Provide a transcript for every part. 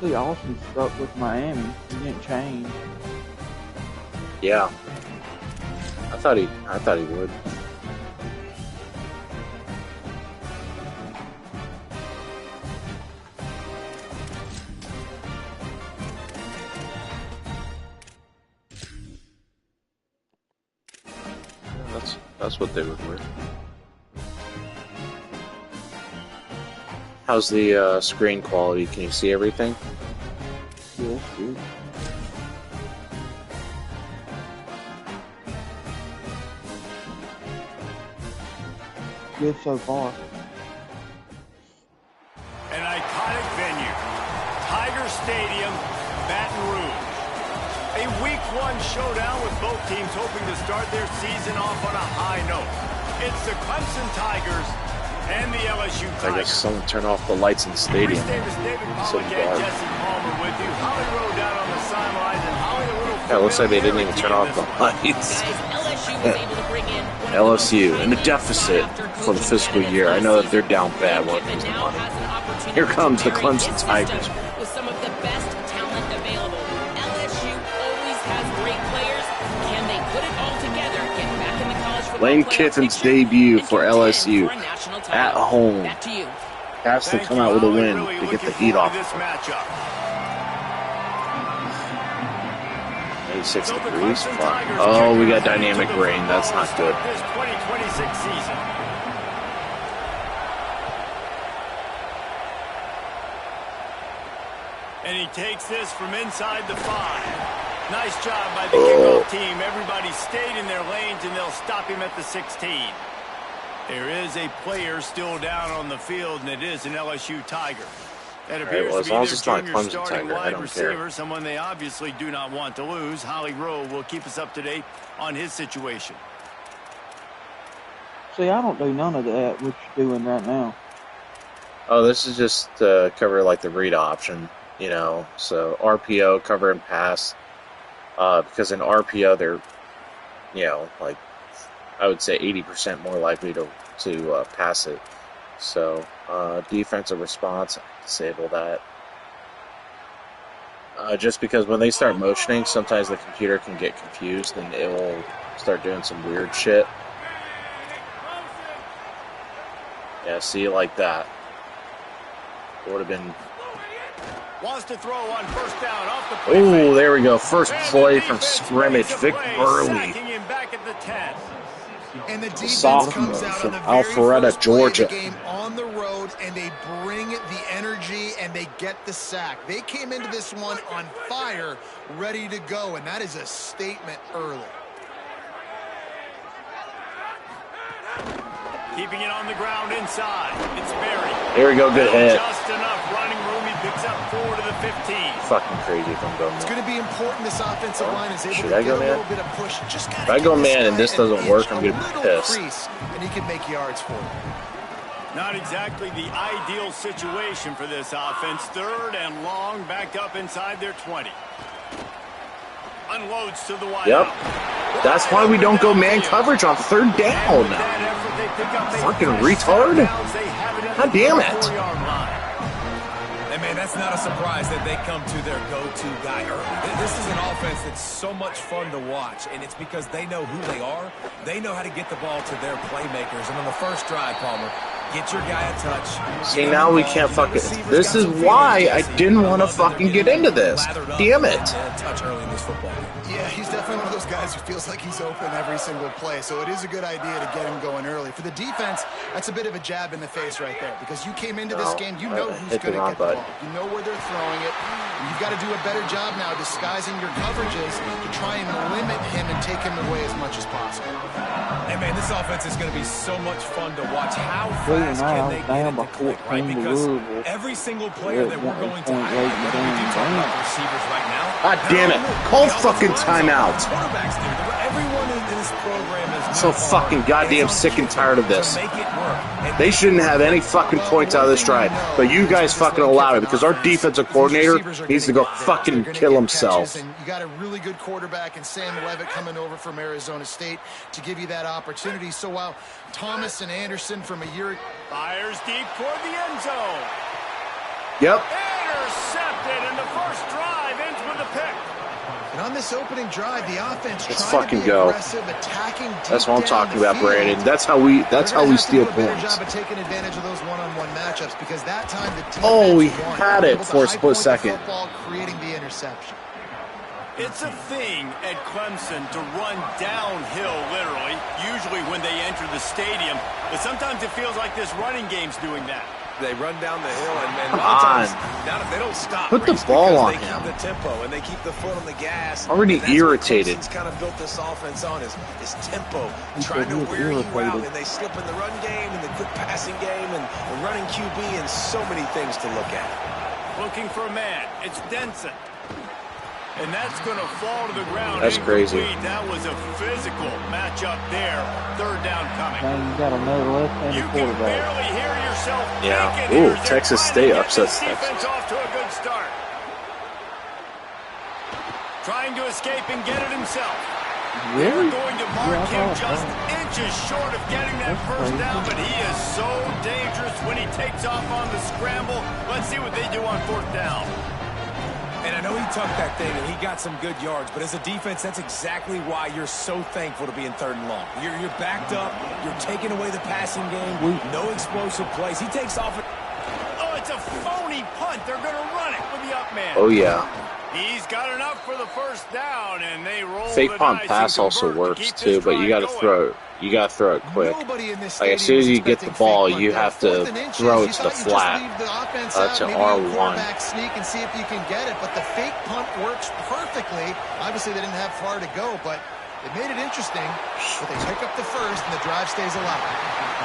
Obviously, Austin stuck with Miami. He didn't change. Yeah. I thought he would. That's what they would wear. How's the screen quality? Can you see everything? Yeah, that's good. Good so far. An iconic venue, Tiger Stadium, Baton Rouge. A Week 1 showdown with both teams hoping to start their season off on a high note. It's the Clemson Tigers and the LSU Tigers. I guess someone turn off the lights in the stadium. David Pollack and Jesse Palmer with you. Holly Rowe down on the sidelines and Holly a little. Yeah, it looks like they didn't even turn off the lights. LSU in a deficit for the fiscal year. I know that they're down bad when it comes to money. Here comes the Clemson Tigers. With some of the best talent available. LSU always has great players. Can they put it all together, get back in the college football Lane playoff Kiffin's picture, debut and for contend LSU for a national title? at home. Back to you. Has to come out with a win to get the heat off. This matchup. 86 degrees. Fuck. Oh, we got dynamic rain. That's not good. This 2026 season. And he takes this from inside the 5. Nice job by the kickoff team. Everybody stayed in their lanes, and they'll stop him at the 16. There is a player still down on the field, and it is an LSU Tiger. That appears well, to as be long their as it's not a junior Clemson starting Tiger, I wide don't receiver, care. someone they obviously do not want to lose. Holly Rowe will keep us up to date on his situation. See, I don't do none of that, what you're doing right now. Oh, this is just to cover like the read option, you know. So RPO, cover and pass. Because in RPO, they're, you know, like I would say 80% more likely to pass it. So defensive response, disable that. Just because when they start motioning, sometimes the computer can get confused and it will start doing some weird shit. Yeah, see, like that. It would have been. Wants to throw on first down off the play. Oh, there we go. First play from scrimmage. Vic Burley. And the defense Sophomore comes out from on the very Alpharetta, first play of the Georgia. game on the road, and they bring the energy and they get the sack. They came into this one on fire, ready to go, and that is a statement early. Keeping it on the ground inside. It's Berry. There we go. Good hit. Just enough running room. He picks up 4 to the 15. Fucking crazy if I'm going It's there. going to be important this offensive line is able Should to I get go a man? little bit of push. Just If I go man and this doesn't work, I'm going to be pissed. And he can make yards for it. Not exactly the ideal situation for this offense. 3rd and long, backed up inside their 20. Unloads to the wide. Yep. That's why we don't go man coverage on 3rd down. Fucking retard. God damn it. And man, that's not a surprise that they come to their go-to guy early. This is an offense that's so much fun to watch, and it's because they know who they are. They know how to get the ball to their playmakers. And on the first drive, Palmer, get your guy a touch. See, now we can't fucking. This is why I didn't want to fucking get into this. Damn it. Touch early in this football game. Yeah, he's definitely one of those guys who feels like he's open every single play, so it is a good idea to get him going early. For the defense, that's a bit of a jab in the face right there, because you came into this game, you know who's going to get the ball. You know where they're throwing it. You've got to do a better job now disguising your coverages to try and limit him and take him away as much as possible. Hey, man, this offense is going to be so much fun to watch. How Cleveland fast can they down get by into click, right? 14 to Because Louisville. every single player that we're going to Point highlight, late whether we do talk game. about receivers right now. God damn it. Call fucking timeout. Quarterbacks do. Everyone in this program is So fucking goddamn sick and tired of this. They shouldn't have any fucking points out of this drive, but you guys fucking allowed it because our defensive coordinator needs to go fucking kill himself. And you got a really good quarterback in Sam Levitt coming over from Arizona State to give you that opportunity. So while Thomas and Anderson from a year Fires deep toward the end zone. Yep. Intercepted. it, and the first drive ends with a pick. And on this opening drive, the offense Let's trying fucking to be go. aggressive, attacking deep That's what I'm down talking the about, field. Brandon. That's how we steal They're gonna have to do a better points. job of taking advantage of those one-on-one matchups because that time the defense Oh, he won. had it Able to for a high split point the second. Football, creating the interception. It's a thing at Clemson to run downhill, literally, usually when they enter the stadium. But sometimes it feels like this running game's doing that. They run down the hill, and Come a lot of times, on. now they don't stop. Put the Reese, ball because on they him. keep the tempo, and they keep the foot on the gas. Already And that's irritated. what Clemson's kind of built this offense on is tempo, He trying said to he was wear you out, irritated. and they slip in the run game, and the quick passing game, and the running QB, and so many things to look at. Looking for a man. It's Denson. And that's going to fall to the ground. That's crazy. Incomplete. That was a physical matchup there. Third down coming. Now you got another left-handed You can quarterback. barely hear yourself Yeah. thinking Ooh, here as they're Texas trying to State get upsets this defense Texas. off to a good start. Trying to escape and get it himself. Really? They're going to mark him Yeah, just inches short of getting that That's first crazy. down, but he is so dangerous when he takes off on the scramble. Let's see what they do on fourth down. And I know he tucked that thing, and he got some good yards, but as a defense, that's exactly why you're so thankful to be in third and long. You're backed up. You're taking away the passing game. No explosive plays. He takes off. Oh, it's a phony punt. They're going to run it with the up man. Oh yeah. He's got enough for the first down, and they roll Fake the punt dice pass and also convert to works keep too, this but you drive gotta going. throw it. You gotta throw it quick. Nobody in this Like as stadium soon as was you get the expecting ball, fake you punt. have Fourth to and inches, throw you it to the thought you just flat, leave the offense to out, maybe a R1. quarterback sneak and see if you can get it, but the fake punt works perfectly. Obviously, they didn't have far to go, but it made it interesting. But they pick up the first, and the drive stays alive.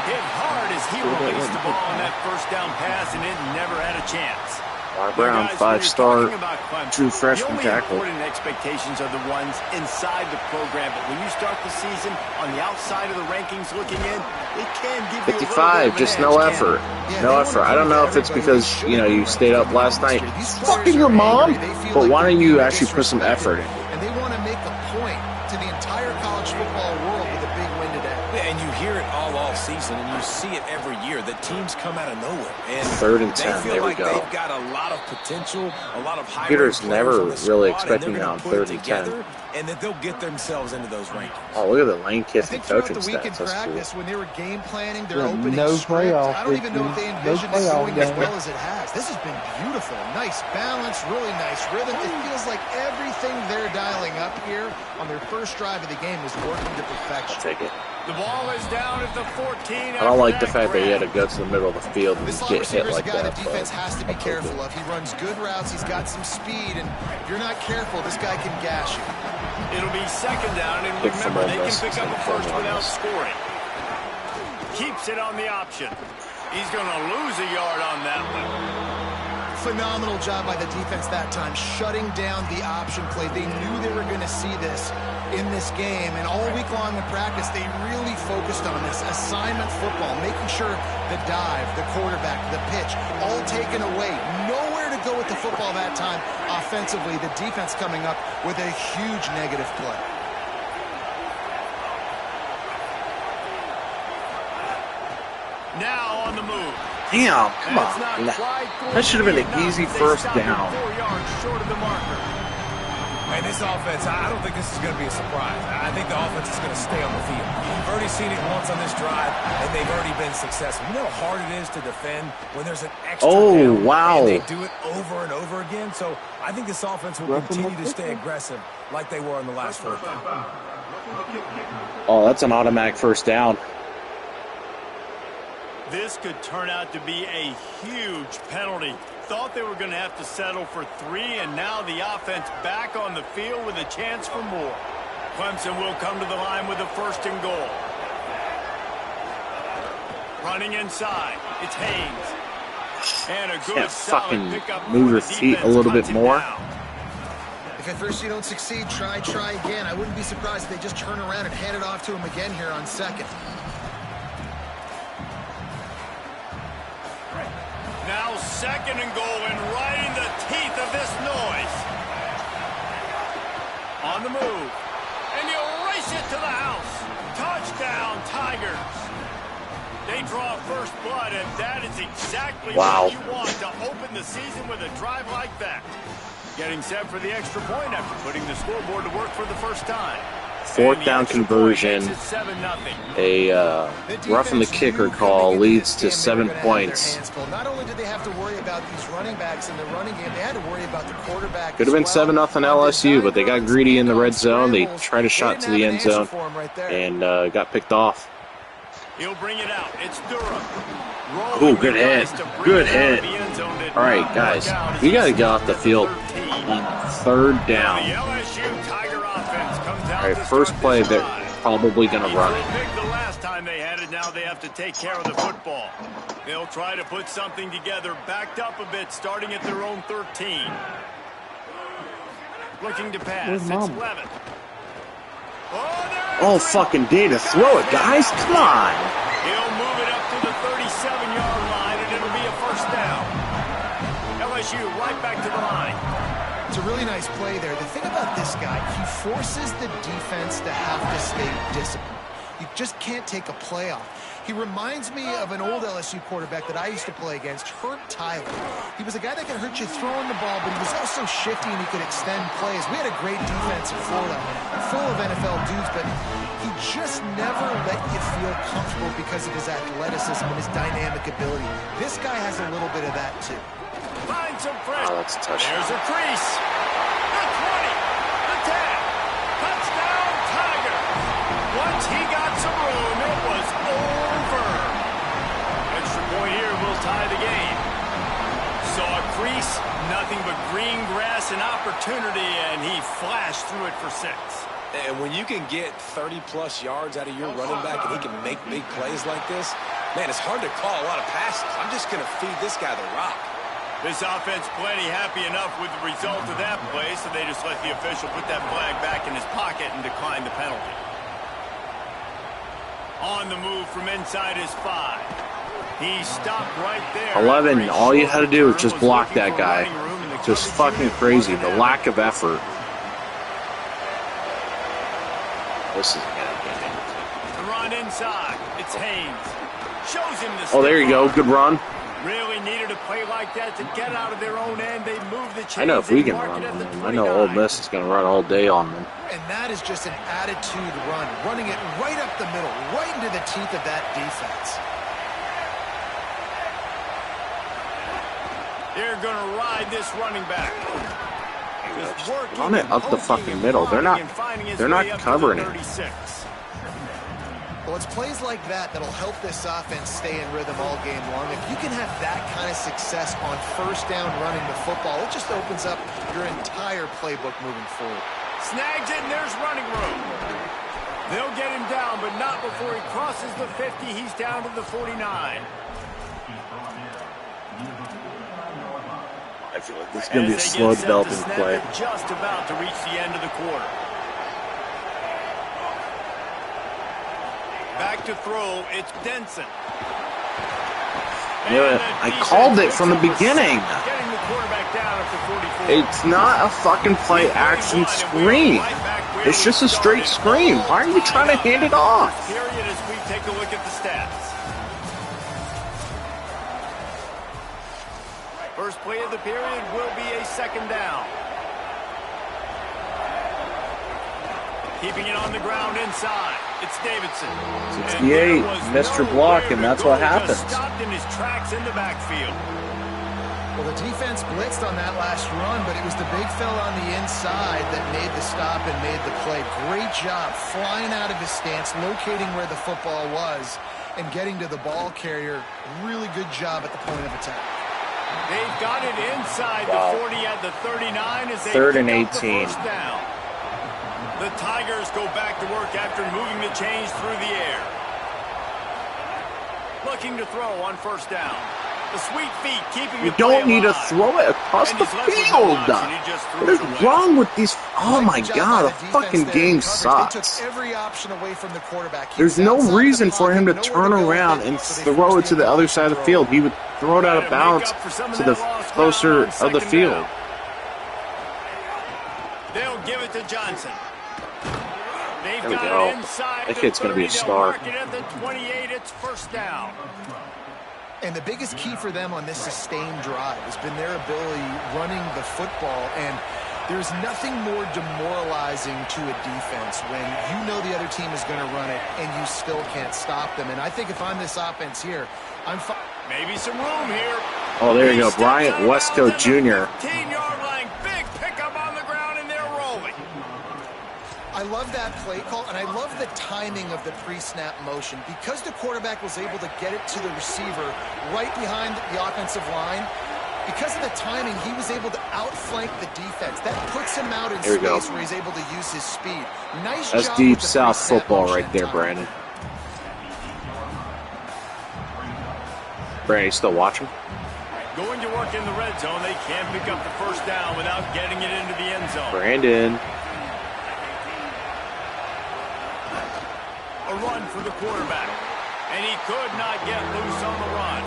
Hit hard as he released the ball on that first down pass, and it never had a chance. Mark Now, Brown, guys, when you're 5-star, talking about Clemson, true freshman the only tackle. important expectations are the ones inside the program. But when you start the season on the outside of the rankings looking in, it can give you a little bit 55, of an just edge, no can't it? effort. Yeah, No they effort. wanna I don't prove know to if it's everybody because, they you know, should you be stayed up in the last night. industry. These Fucking players your are mom! angry. They feel But like why they're don't you being actually put some effort disrespected, in? and they want to make a point to the entire college football world with a big win today. Yeah, and you hear it all season, and you see it every year. The teams come out of nowhere, and Third and they 10, feel there we like go. they've got a lot of potential, a lot of high. Peter's never really expecting that that on third and 10. and that they'll get themselves into those rankings. Oh, look at the Lane I Kiffin think throughout coaching the week in stats. That's cool. practice, when they were game planning their Yeah, opening no script, playoff I don't even know if they victory, no envisioned it playoff going as game. well as it has. This has been beautiful. Nice balance, really nice rhythm. It feels like everything they're dialing up here on their first drive of the game is working to perfection. I'll take it. The ball is down at the 14. I don't like the fact that he had to go to the middle of the field and This slot get receiver hit is like a guy that. the defense but has to be I'll take careful it. of. He runs good routes. He's got some speed, and if you're not careful, this guy can gash you. It'll be second down, and Big remember, they can fumble pick up a miss. first Fumble without miss. scoring. Keeps it on the option. He's going to lose a yard on that one. Phenomenal job by the defense that time, shutting down the option play. They knew they were going to see this in this game, and all week long in practice, they really focused on this assignment football, making sure the dive, the quarterback, the pitch, all taken away. Nowhere to go with the football that time offensively. The defense coming up with a huge negative play. Now on the move. Damn, come That's on. not quite going That should have to been be an enough easy as they first stop him down. 4 yards short of the marker. And this offense, I don't think this is going to be a surprise. I think the offense is going to stay on the field. You've already seen it once on this drive, and they've already been successful. You know how hard it is to defend when there's an extra down, wow. and they do it over and over again. So I think this offense will continue to stay aggressive like they were on the last fourth down. Oh, that's an automatic first down. This could turn out to be a huge penalty. Thought they were going to have to settle for 3, and now the offense back on the field with a chance for more. Clemson will come to the line with a first and goal. Running inside, it's Haynes. And a good Can't solid fucking pickup. move for your the feet a defense. little bit Cuts it more. down. If at first you don't succeed, try again. I wouldn't be surprised if they just turn around and hand it off to him again here on second. Now second and goal, and right in the teeth of this noise. On the move. And you race it to the house. Touchdown, Tigers. They draw first blood, and that is exactly Wow. what you want to open the season with a drive like that. Getting set for the extra point after putting the scoreboard to work for the first time. Fourth down conversion. A roughing the kicker call leads to 7 points. Not only did they have to worry about these running backs in the running game, they had to worry about the quarterback. Could have been 7-0 LSU, but they got greedy in the red zone. They tried a shot to the end zone and got picked off. He'll bring it out. It's Durham. Ooh, good hit. Good hit. All right, guys, we got to get off the field on third down. All right, first play, they're probably going to run it. The last time they had it, now they have to take care of the football. They'll try to put something together, backed up a bit, starting at their own 13. Looking to pass. It's Levin. Oh, fucking data. Throw it, guys. Come on. He'll move it up to the 37-yard line, and it'll be a first down. LSU right back to the line. It's a really nice play there. The thing about this guy, he forces the defense to have to stay disciplined. You just can't take a play off. He reminds me of an old LSU quarterback that I used to play against, Herb Tyler. He was a guy that could hurt you throwing the ball, but he was also shifty and he could extend plays. We had a great defense in Florida, full of NFL dudes, but he just never let you feel comfortable because of his athleticism and his dynamic ability. This guy has a little bit of that too. Find some fresh. Oh, that's a touchdown. There's a crease. The 20. The 10. Touchdown, Tiger. Once he got some room, it was over. Extra point here will tie the game. Saw a crease, nothing but green grass and opportunity, and he flashed through it for 6. And when you can get 30-plus yards out of your running back and he can make big plays like this, man, it's hard to call a lot of passes. I'm just going to feed this guy the rock. This offense plenty happy enough with the result of that play, so they just let the official put that flag back in his pocket and decline the penalty. On the move from inside his 5. He stopped right there. 11, all you had to do was just block that guy. Just fucking crazy, the lack of effort. This is gonna be amazing. The run inside. It's Haynes. Shows him the Oh, there you go. Good run. Really needed a play like that to get out of their own end. They move the chains. I know if we can run on them. I know Ole Miss is going to run all day on them. And that is just an attitude run, running it right up the middle, right into the teeth of that defense. They're going to ride this running back. Run it up the fucking middle. They're not covering it. Well, it's plays like that that'll help this offense stay in rhythm all game long. If you can have that kind of success on first down running the football, it just opens up your entire playbook moving forward. Snags it, and there's running room. They'll get him down, but not before he crosses the 50. He's down to the 49. I feel like this is going to be a slow developing play. Just about to reach the end of the quarter. Back to throw, it's Denson. I called it from the beginning. Getting the quarterback down at the 44. It's not a fucking play action screen. It's just a straight screen. Why are you trying to hand it off? Period as we take a look at the stats. First play of the period will be a second down. Keeping it on the ground inside. It's Davidson. 68, Mr. Block, and that's what happens. Stopped in his tracks in the backfield. Well, the defense blitzed on that last run, but it was the big fella on the inside that made the stop and made the play. Great job flying out of his stance, locating where the football was, and getting to the ball carrier. Really good job at the point of attack. They've got it inside the 40 at the 39 as they third and pick up 18. the first down. The Tigers go back to work after moving the chains through the air. Looking to throw on first down. The sweet feet keeping You don't need to throw it across the field. What is wrong with these? Oh my God, the fucking game sucks. There's no reason for him to turn around and throw it to the other side of the field. He would throw it out of bounds to the closer of the field. They'll give it to Johnson. They've There we got go. it inside That the kid's going to be a 30. They'll star. mark it at the 28. It's first down. And the biggest key for them on this sustained drive has been their ability running the football. And there's nothing more demoralizing to a defense when you know the other team is going to run it and you still can't stop them. And I think if I'm this offense here, I'm fine. Maybe some room here. Oh, there you go. Bryant Westco Jr. 15-yard line. Big pickup on the ground, and they're rolling. I love that play call, and I love the timing of the pre-snap motion. Because the quarterback was able to get it to the receiver right behind the offensive line, because of the timing, he was able to outflank the defense. That puts him out in space where he's able to use his speed. Nice job. That's deep with the south pre-snap football motion right there, time. Brandon. Brandon, you still watching? Going to work in the red zone. They can't pick up the first down without getting it into the end zone. Brandon. A run for the quarterback. And he could not get loose on the run.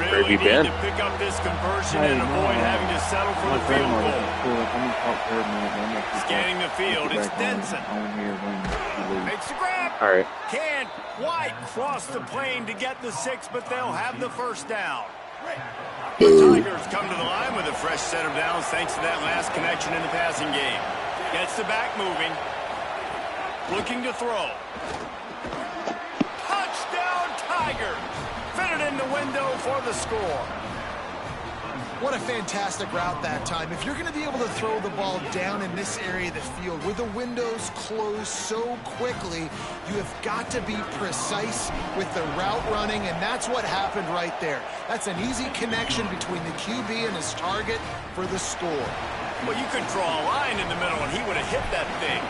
Really need to pick up this conversion and avoid having to settle for the field goal. Scanning the field, it's Denson. Makes the grab. All right. Can't quite cross the plane to get the 6, but they'll have the first down. The Tigers come to the line with a fresh set of downs thanks to that last connection in the passing game. Gets the back moving. Looking to throw. Touchdown Tigers! Fitted in the window for the score. What a fantastic route that time. If you're going to be able to throw the ball down in this area of the field where the windows close so quickly, you have got to be precise with the route running, and that's what happened right there. That's an easy connection between the QB and his target for the score. Well, you could draw a line in the middle, and he would have hit that thing.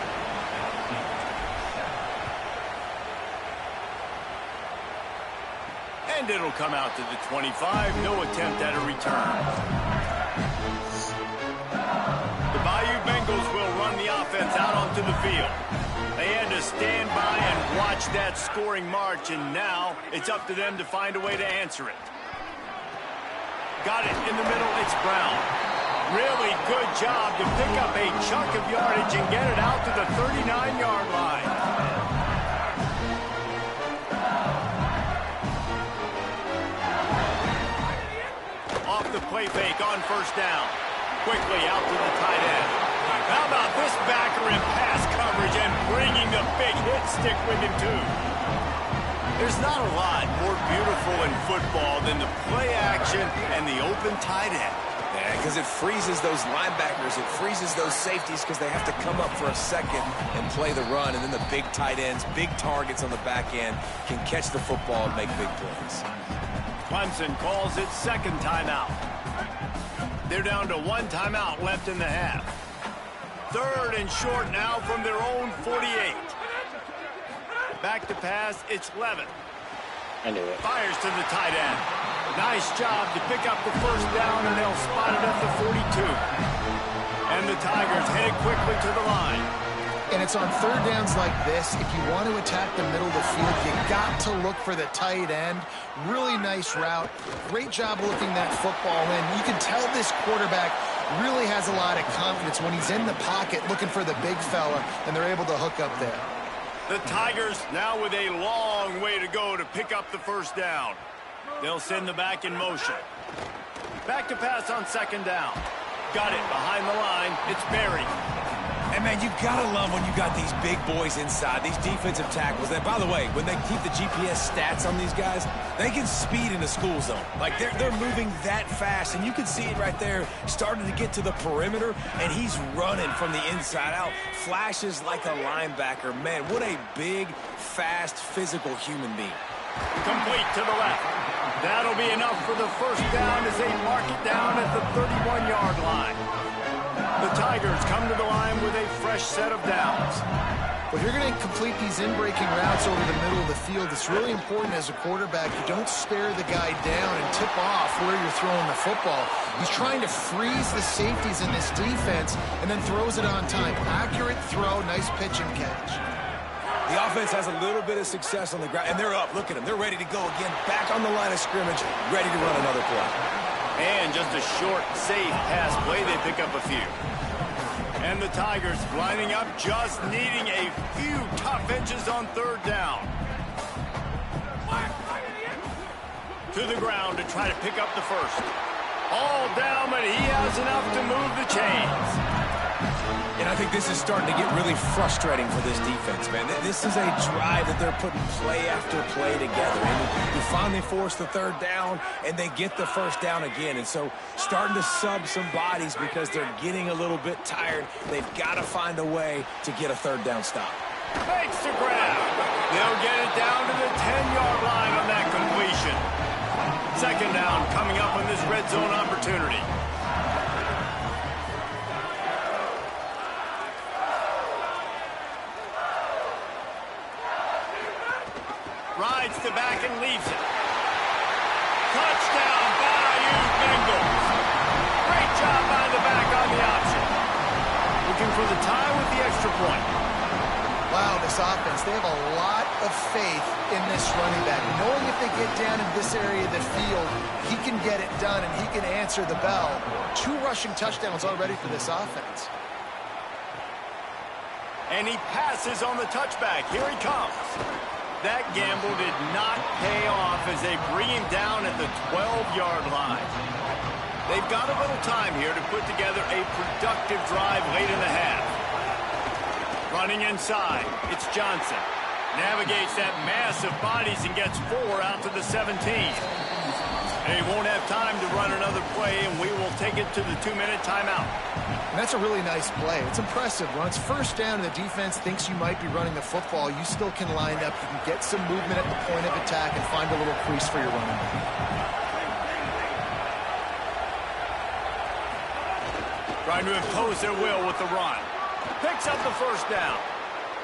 And it'll come out to the 25. No attempt at a return. The Bayou Bengals will run the offense out onto the field. They had to stand by and watch that scoring march, and now it's up to them to find a way to answer it. Got it in the middle. It's Brown. Really good job to pick up a chunk of yardage and get it out to the 39-yard line. Off the play fake on first down. Quickly out to the tight end. How about this backer in pass coverage and bringing the big hit stick with him too? There's not a lot more beautiful in football than the play action and the open tight end. Yeah, because it freezes those linebackers. It freezes those safeties because they have to come up for a second and play the run. And then the big tight ends, big targets on the back end can catch the football and make big plays. Clemson calls its second timeout. They're down to one timeout left in the half. Third and short now from their own 48. Back to pass, it's Levin. I knew it. Fires to the tight end. Nice job to pick up the first down, and they'll spot it at the 42. And the Tigers headed quickly to the line. And it's on third downs like this, if you want to attack the middle of the field, you got to look for the tight end. Really nice route. Great job looking that football in. You can tell this quarterback really has a lot of confidence when he's in the pocket looking for the big fella, and they're able to hook up there. The Tigers now with a long way to go to pick up the first down. They'll send the back in motion. Back to pass on second down. Got it behind the line. It's Berry. And, man, you got to love when you got these big boys inside, these defensive tackles. And, by the way, when they keep the GPS stats on these guys, they can speed in the school zone. Like, they're moving that fast. And you can see it right there, starting to get to the perimeter, and he's running from the inside out. Flashes like a linebacker. Man, what a big, fast, physical human being. Complete to the left. That'll be enough for the first down as they mark it down at the 31-yard line. The Tigers come to the line with a fresh set of downs. Well, if you're going to complete these in-breaking routes over the middle of the field, it's really important as a quarterback you don't stare the guy down and tip off where you're throwing the football. He's trying to freeze the safeties in this defense and then throws it on time. Accurate throw, nice pitch and catch. The offense has a little bit of success on the ground, and they're up. Look at them. They're ready to go again. Back on the line of scrimmage, ready to run another play. And just a short, safe pass play. They pick up a few. And the Tigers lining up, just needing a few tough inches on third down. To the ground to try to pick up the first. All down, but he has enough to move the chains. And I think this is starting to get really frustrating for this defense, man. This is a drive that they're putting play after play together. And you finally force the third down, and they get the first down again. And so starting to sub some bodies because they're getting a little bit tired. They've got to find a way to get a third down stop. Makes the grab. They'll get it down to the 10-yard line on that completion. Second down coming up on this red zone opportunity. Rides the back and leaves it. Touchdown, Bayou Bengals. Great job by the back on the option. Looking for the tie with the extra point. Wow, this offense, they have a lot of faith in this running back. Knowing if they get down in this area of the field, he can get it done and he can answer the bell. 2 rushing touchdowns already for this offense. And he passes on the touchback. Here he comes. That gamble did not pay off as they bring him down at the 12-yard line. They've got a little time here to put together a productive drive late in the half. Running inside, it's Johnson. Navigates that mass of bodies and gets 4 out to the 17. They won't have time to run another play, and we will take it to the 2-minute timeout. And that's a really nice play. It's impressive. When it's first down and the defense thinks you might be running the football, you still can line up. You can get some movement at the point of attack and find a little crease for your running back. Trying to impose their will with the run. Picks up the first down.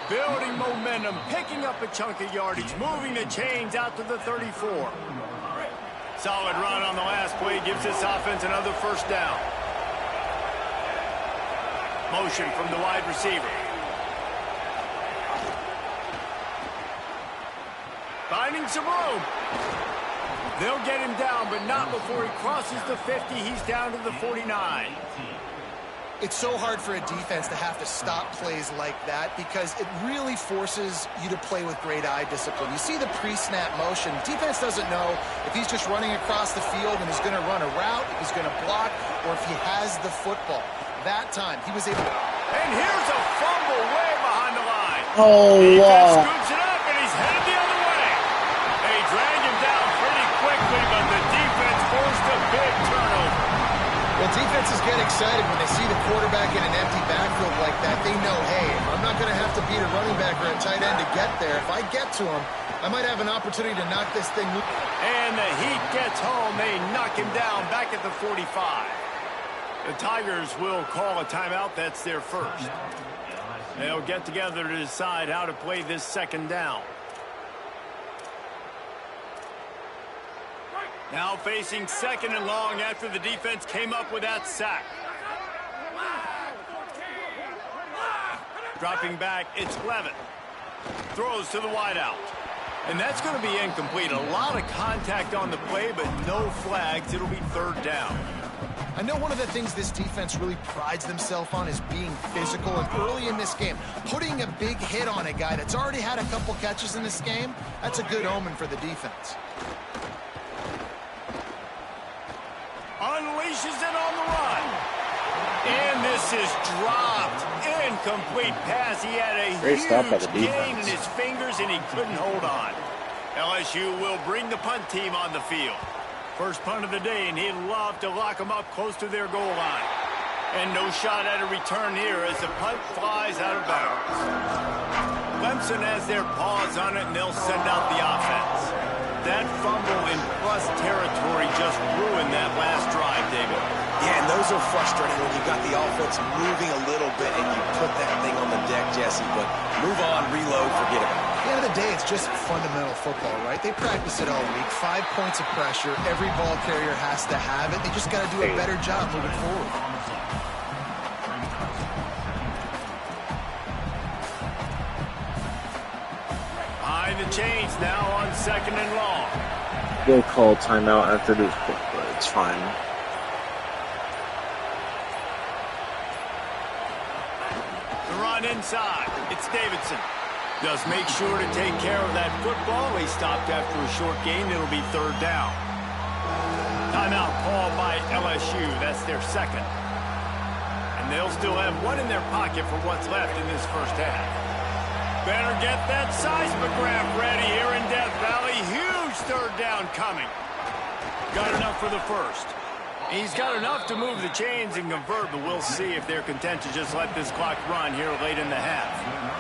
Building momentum, picking up a chunk of yardage, moving the chains out to the 34. Solid run on the last play gives this offense another first down. Motion from the wide receiver. Finding some room. They'll get him down, but not before he crosses the 50. He's down to the 49. It's so hard for a defense to have to stop plays like that because it really forces you to play with great eye discipline. You see the pre-snap motion. Defense doesn't know if he's just running across the field and is going to run a route, if he's going to block, or if he has the football. That time, he was able to... And here's a fumble way behind the line. Oh, Defense scoops it up, and he's headed the other way. They drag him down pretty quickly, but the defense forced a big turnover. Well, defenses get excited when they see the quarterback in an empty backfield like that. They know, hey, I'm not going to have to beat a running back or a tight end to get there. If I get to him, I might have an opportunity to knock this thing loose. And the heat gets home. They knock him down back at the 45. The Tigers will call a timeout. That's their first. They'll get together to decide how to play this second down. Now facing second and long after the defense came up with that sack. Dropping back, it's Levin. Throws to the wideout. And that's going to be incomplete. A lot of contact on the play, but no flags. It'll be third down. I know one of the things this defense really prides themselves on is being physical. And early in this game, putting a big hit on a guy that's already had a couple catches in this game, that's a good omen for the defense. Unleashes it on the run. And this is dropped. Incomplete pass. He had a huge gain in his fingers, and he couldn't hold on. LSU will bring the punt team on the field. First punt of the day, and he'd love to lock them up close to their goal line. And no shot at a return here as the punt flies out of bounds. Clemson has their paws on it, and they'll send out the offense. That fumble in plus territory just ruined that last drive, David. Yeah, and those are frustrating when you got the offense moving a little bit and you put that thing on the deck, Jesse. But move on, reload, forget about it. At the end of the day, it's just fundamental football, right? They practice it all week. 5 points of pressure. Every ball carrier has to have it. They just got to do a better job moving forward. Behind the chains now on second and long. They'll call timeout after this, but it's fine. inside. It's Davidson. Just make sure to take care of that football. He stopped after a short gain. It'll be 3rd down. Timeout called by LSU. That's their 2nd. And they'll still have one in their pocket for what's left in this first half. Better get that seismograph ready here in Death Valley. Huge 3rd down coming. Got enough for the first. He's got enough to move the chains and convert, but we'll see if they're content to just let this clock run here late in the half.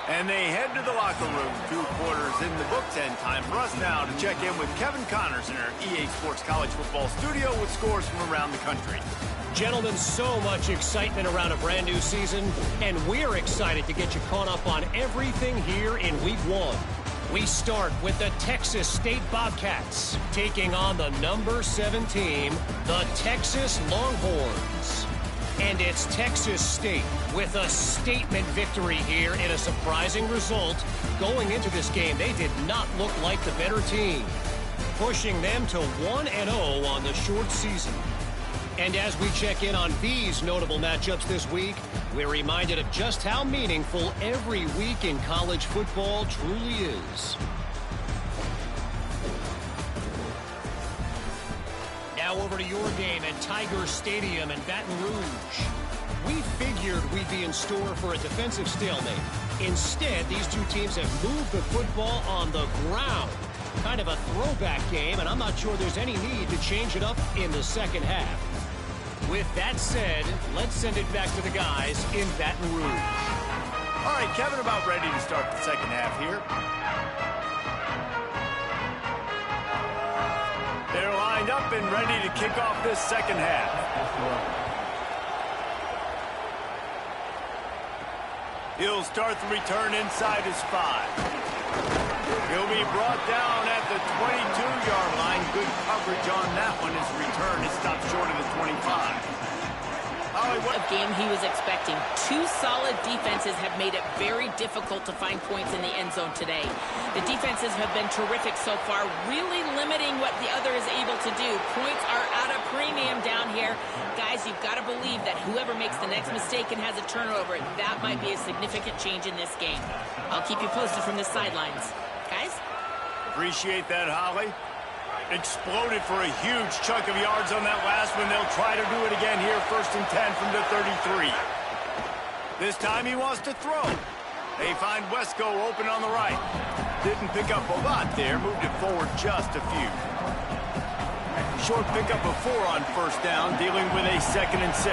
And they head to the locker room. 2 quarters in the books, and time for us now to check in with Kevin Connors in our EA Sports College Football studio with scores from around the country. Gentlemen, so much excitement around a brand new season, and we're excited to get you caught up on everything here in Week 1. We start with the Texas State Bobcats taking on the number 7 team, the Texas Longhorns. And it's Texas State with a statement victory here in a surprising result. Going into this game, they did not look like the better team, pushing them to 1-0 on the short season. And as we check in on these notable matchups this week, we're reminded of just how meaningful every week in college football truly is. Now over to your game at Tiger Stadium in Baton Rouge. We figured we'd be in store for a defensive stalemate. Instead, these two teams have moved the football on the ground. Kind of a throwback game, and I'm not sure there's any need to change it up in the second half. With that said, let's send it back to the guys in Baton Rouge. All right, Kevin, about ready to start the second half here. They're lined up and ready to kick off this second half. He'll start the return inside his 5. He'll be brought down at the 22-yard line. Good coverage on that one. His return is stopped short of the 25. A game he was expecting. 2 solid defenses have made it very difficult to find points in the end zone today. The defenses have been terrific so far, really limiting what the other is able to do. Points are at a premium down here. Guys, you've got to believe that whoever makes the next mistake and has a turnover, that might be a significant change in this game. I'll keep you posted from the sidelines. Guys? Appreciate that, Holly. Exploded for a huge chunk of yards on that last one. They'll try to do it again here, 1st and 10 from the 33. This time he wants to throw. They find Wesco open on the right. Didn't pick up a lot there, moved it forward just a few. Short pickup of 4 on 1st down, dealing with a 2nd and 6.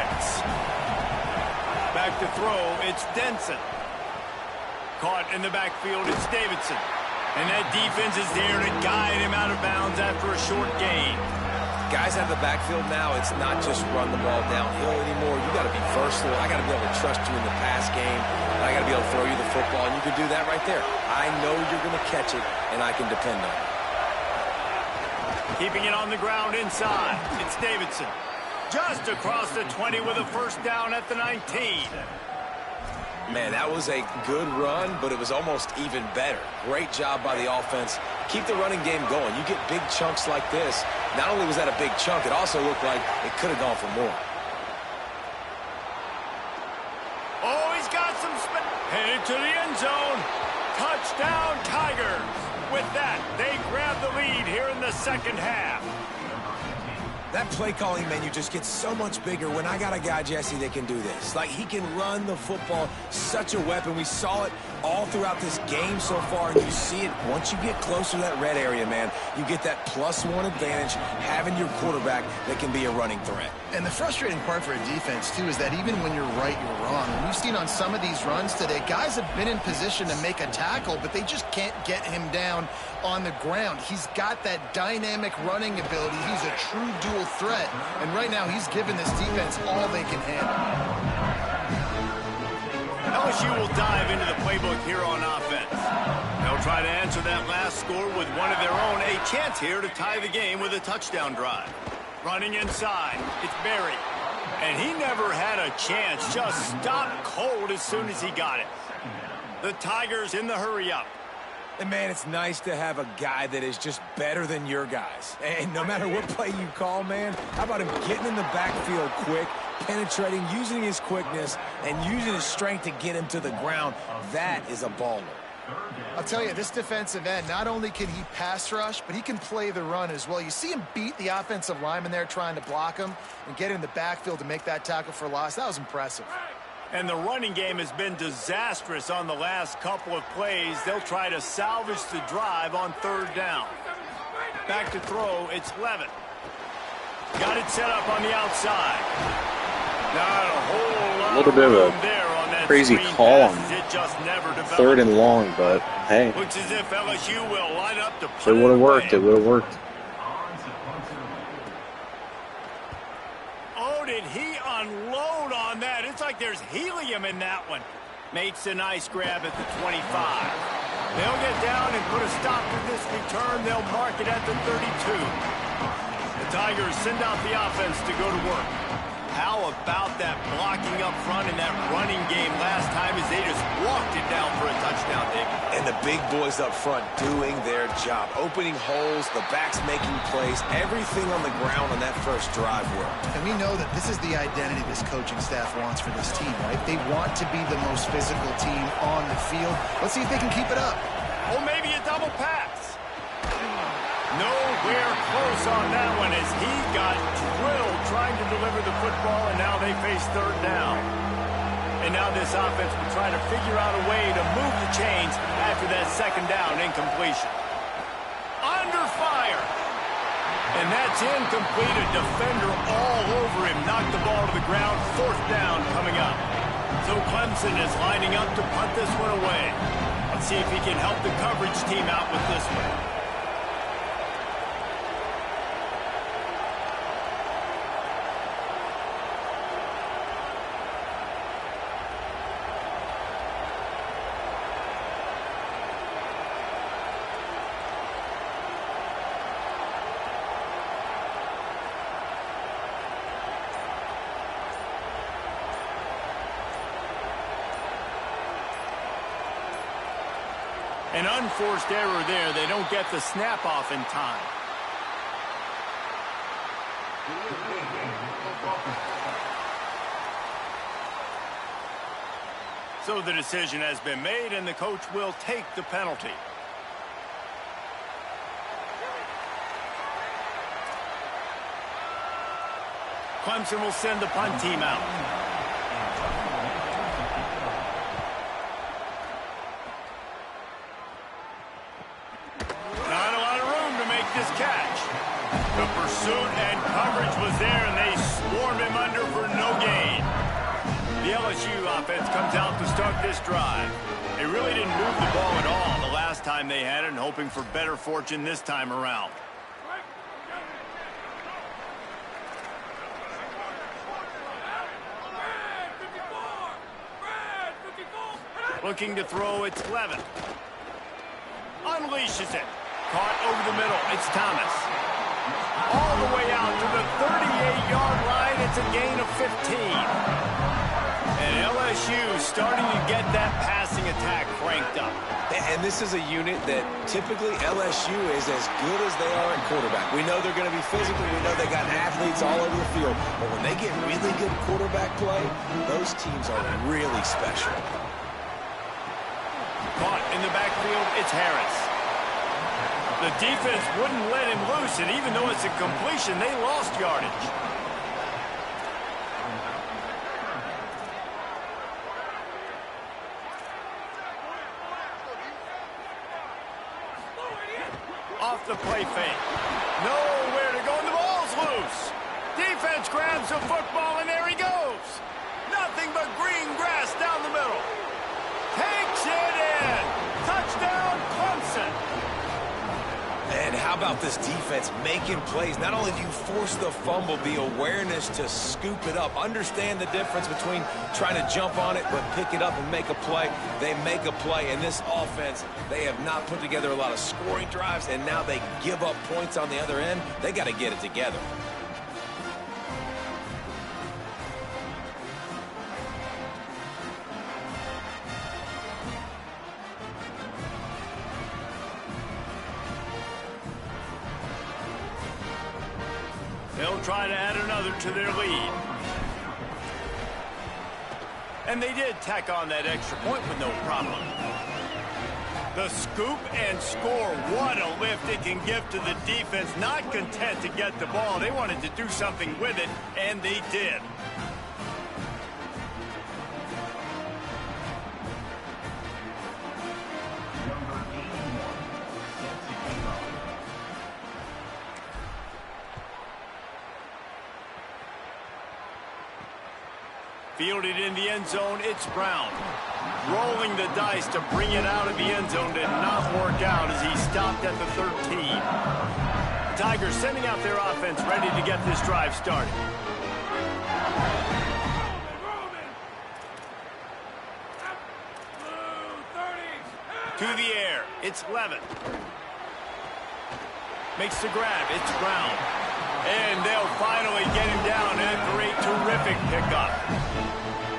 Back to throw, it's Denson. Caught in the backfield, it's Davidson. And that defense is there to guide him out of bounds after a short gain. Guys out of the backfield now, it's not just run the ball downhill anymore. You got to be versatile. I got to be able to trust you in the pass game. And I got to be able to throw you the football, and you can do that right there. I know you're going to catch it, and I can depend on it. Keeping it on the ground inside. It's Davidson. Just across the 20 with a 1st down at the 19. Man, that was a good run, but it was almost even better. Great job by the offense. Keep the running game going. You get big chunks like this. Not only was that a big chunk, it also looked like it could have gone for more. Oh, he's got some space. Headed to the end zone. Touchdown, Tigers. With that, they grab the lead here in the second half. That play calling menu just gets so much bigger when I got a guy, Jesse, that can do this. Like, he can run the football, such a weapon. We saw it all throughout this game so far, and you see it once you get closer to that red area, man. You get that +1 advantage, having your quarterback that can be a running threat. And the frustrating part for a defense, too, is that even when you're right, you're wrong. And we've seen on some of these runs today, guys have been in position to make a tackle, but they just can't get him down on the ground. He's got that dynamic running ability. He's a true dual threat, and right now he's given this defense all they can handle. LSU will dive into the playbook here on offense. They'll try to answer that last score with one of their own. A chance here to tie the game with a touchdown drive. Running inside, it's Berry. And he never had a chance, just stopped cold as soon as he got it. The Tigers in the hurry up. And, man, it's nice to have a guy that is just better than your guys. And no matter what play you call, man, how about him getting in the backfield quick, penetrating, using his quickness, and using his strength to get him to the ground? That is a baller. I'll tell you, this defensive end, not only can he pass rush, but he can play the run as well. You see him beat the offensive lineman there trying to block him and get in the backfield to make that tackle for loss. That was impressive. And the running game has been disastrous on the last couple of plays. They'll try to salvage the drive on 3rd down. Back to throw, it's Levitt. Got it set up on the outside. Not a whole lot little bit of room there on that crazy screen call on passes. It just never developed. 3rd and long, but hey, Looks as if LSU will line up to it put would have away. worked. It would have worked. Oh, did he unload on that? It's like there's helium in that one. Makes a nice grab at the 25. They'll get down and put a stop to this return. They'll mark it at the 32. The Tigers send out the offense to go to work. How about that blocking up front in that running game last time as they just walked it down for a touchdown, Dick? And the big boys up front doing their job, opening holes, the backs making plays, everything on the ground on that first drive worked. And we know that this is the identity this coaching staff wants for this team, right? They want to be the most physical team on the field. Let's see if they can keep it up. Or maybe a double pass. Nowhere close on that one as he got drilled trying to deliver the football, and now they face 3rd down. And now this offense will try to figure out a way to move the chains after that 2nd down incompletion. Under fire. And that's incomplete. A defender all over him. Knocked the ball to the ground. 4th down coming up. So Clemson is lining up to punt this one away. Let's see if he can help the coverage team out with this one. An unforced error there. They don't get the snap off in time. So the decision has been made, and the coach will take the penalty. Clemson will send the punt team out. The pursuit and coverage was there, and they swarmed him under for no gain. The LSU offense comes out to start this drive. They really didn't move the ball at all the last time they had it, and hoping for better fortune this time around. Looking to throw, it's Levitt. Unleashes it. Caught over the middle. It's Thomas. All the way out to the 38-yard line. It's a gain of 15. And LSU starting to get that passing attack cranked up. And this is a unit that typically LSU is as good as they are at quarterback. We know they're going to be physical. We know they got athletes all over the field. But when they get really good quarterback play, those teams are really special. Caught in the backfield, it's Harris. The defense wouldn't let him loose, and even though it's a completion, they lost yardage. Off the play fake. Nowhere to go, and the ball's loose. Defense grabs the football, and there he goes. Nothing but green grass down the middle. Takes it in. Touchdown, Clemson. And how about this defense making plays? Not only do you force the fumble, the awareness to scoop it up. Understand the difference between trying to jump on it but pick it up and make a play. They make a play. In this offense, they have not put together a lot of scoring drives, and now they give up points on the other end. They got to get it together. They'll try to add another to their lead. And they did tack on that extra point with no problem. The scoop and score. What a lift it can give to the defense. Not content to get the ball. They wanted to do something with it, and they did. Fielded in the end zone, it's Brown. Rolling the dice to bring it out of the end zone did not work out as he stopped at the 13. The Tigers sending out their offense ready to get this drive started. To the air, it's Levin. Makes the grab, it's Brown. And they'll finally get him down after a terrific pickup.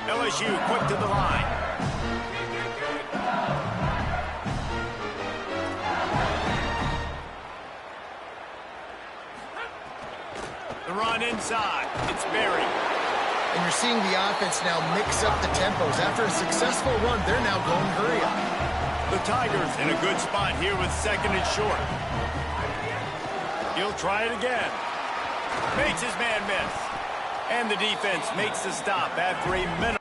LSU quick to the line. The run inside. It's Berry. And you're seeing the offense now mix up the tempos. After a successful run, they're now going hurry up. The Tigers in a good spot here with second and short. He'll try it again. Makes his man miss. And the defense makes the stop after a minute.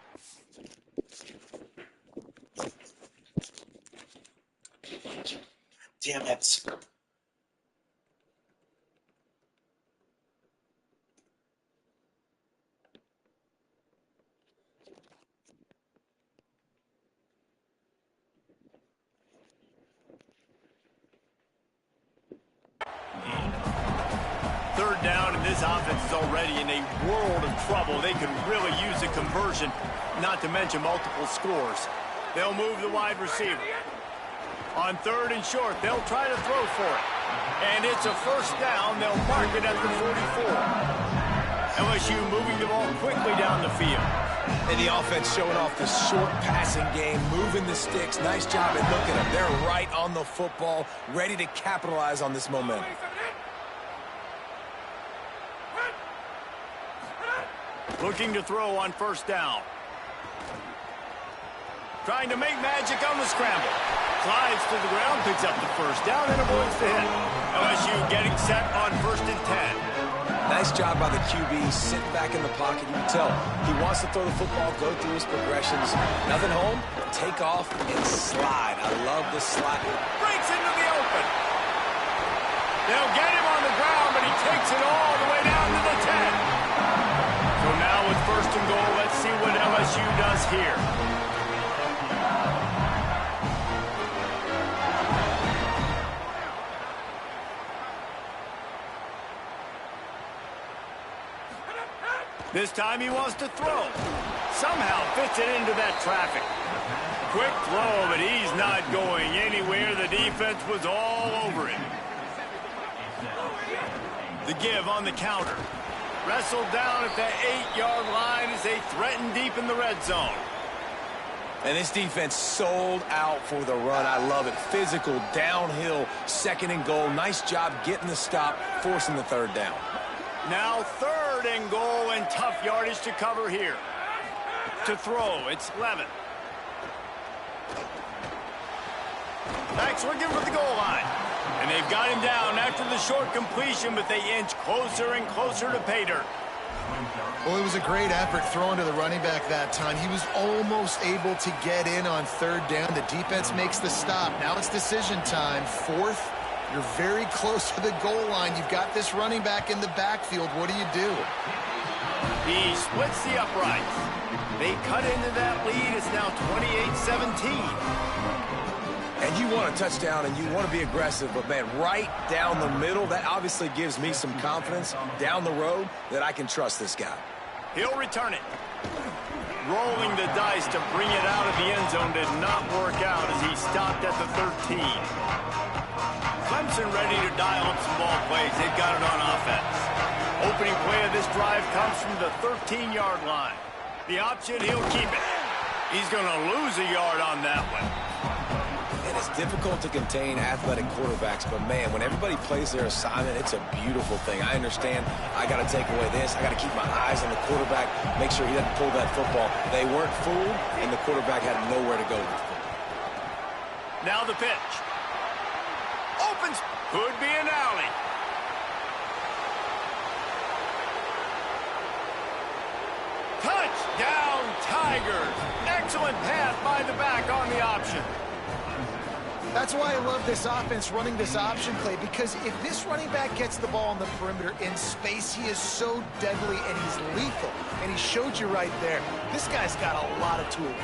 Damn it. Third down, and this offense is already in a world of trouble. They could really use a conversion, not to mention multiple scores. They'll move the wide receiver. On third and short, they'll try to throw for it. And it's a first down. They'll mark it at the 44. LSU moving the ball quickly down the field. And the offense showing off the short passing game, moving the sticks. Nice job at looking at them. They're right on the football, ready to capitalize on this momentum. Looking to throw on first down. Trying to make magic on the scramble. Slides to the ground, picks up the first down, and avoids the hit. LSU getting set on 1st and 10. Nice job by the QB, sitting back in the pocket. You can tell he wants to throw the football, go through his progressions. Nothing home, take off and slide. I love the slide. Breaks into the open. They'll get him on the ground, but he takes it all the way down to the 10. So now with 1st and goal, let's see what LSU does here. This time he wants to throw. Somehow fits it into that traffic. Quick throw, but he's not going anywhere. The defense was all over him. The give on the counter. Wrestled down at the 8-yard line as they threaten deep in the red zone. And this defense sold out for the run. I love it. Physical, downhill, 2nd and goal. Nice job getting the stop, forcing the 3rd down. Now 3rd and goal and tough yardage to cover here. To throw, it's Levin. Max looking for the goal line. And they've got him down after the short completion, but they inch closer and closer to pay dirt. Well, it was a great effort throwing to the running back that time. He was almost able to get in on 3rd down. The defense makes the stop. Now it's decision time. 4th. You're very close to the goal line. You've got this running back in the backfield. What do you do? He splits the uprights. They cut into that lead. It's now 28-17. And you want a touchdown and you want to be aggressive, but, man, right down the middle, that obviously gives me some confidence down the road that I can trust this guy. He'll return it. Rolling the dice to bring it out of the end zone did not work out as he stopped at the 13. Clemson ready to dial up some ball plays. They've got it on offense. Opening play of this drive comes from the 13-yard line. The option, he'll keep it. He's going to lose a yard on that one. And as It's difficult to contain athletic quarterbacks, but man, when everybody plays their assignment, it's a beautiful thing. I understand I got to take away this. I got to keep my eyes on the quarterback, make sure he doesn't pull that football. They weren't fooled, and the quarterback had nowhere to go with the football. Now the pitch. Opens. Could be an alley. Touchdown, Tigers. Excellent pass by the back on the option. That's why I love this offense running this option play, because if this running back gets the ball on the perimeter in space, he is so deadly and he's lethal. And he showed you right there. This guy's got a lot of tools.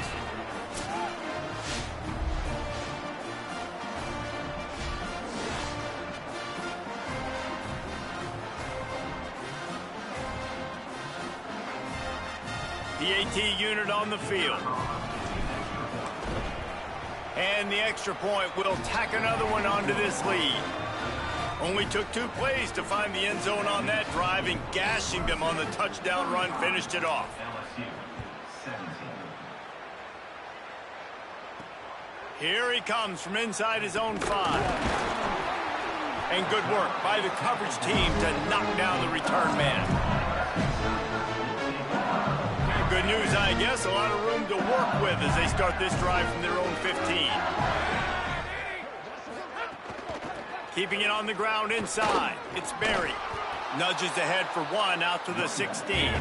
The AT unit on the field. And the extra point will tack another one onto this lead. Only took 2 plays to find the end zone on that drive, and gashing them on the touchdown run finished it off. Here he comes from inside his own 5. And good work by the coverage team to knock down the return man. Good news, I guess. A lot of room to work with as they start this drive from their own 15. Keeping it on the ground inside. It's Berry. Nudges ahead for 1 out to the 16.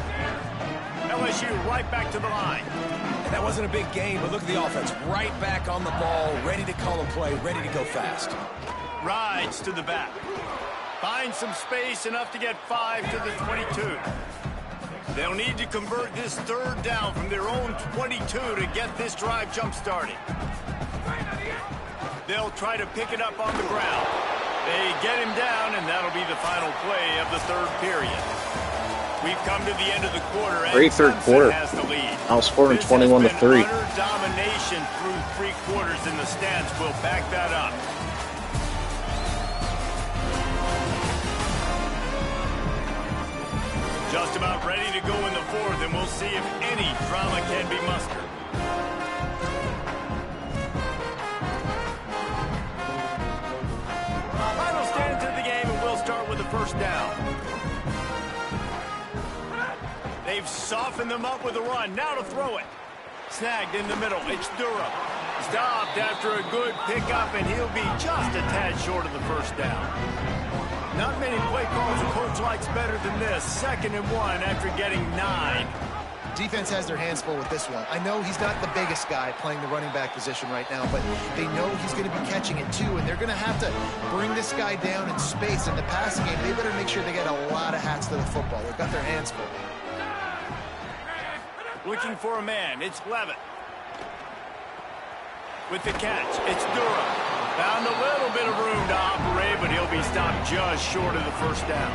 LSU right back to the line. And that wasn't a big gain, but look at the offense. Right back on the ball, ready to call a play, ready to go fast. Rides to the back. Finds some space, enough to get 5 to the 22. They'll need to convert this 3rd down from their own 22 to get this drive jump-started. They'll try to pick it up on the ground. They get him down, and that'll be the final play of the 3rd period. We've come to the end of the quarter, and Great third quarter. Has the lead. Outscored 21-3. Utter domination through 3 quarters, and the stats will back that up. Just about ready to go in the 4th, and we'll see if any drama can be mustered. Final stands of the game, and we'll start with the 1st down. They've softened them up with a run. Now to throw it. Snagged in the middle. It's Durham. Stopped after a good pickup, and he'll be just a tad short of the 1st down. Not many play calls a coach likes better than this. 2nd and 1 after getting 9. Defense has their hands full with this one. I know he's not the biggest guy playing the running back position right now, but they know he's going to be catching it too, and they're going to have to bring this guy down in space. In the passing game, they better make sure they get a lot of hats to the football. They've got their hands full. Looking for a man. It's Levitt. With the catch, it's Durham. Found a little bit of room to operate, but he'll be stopped just short of the 1st down.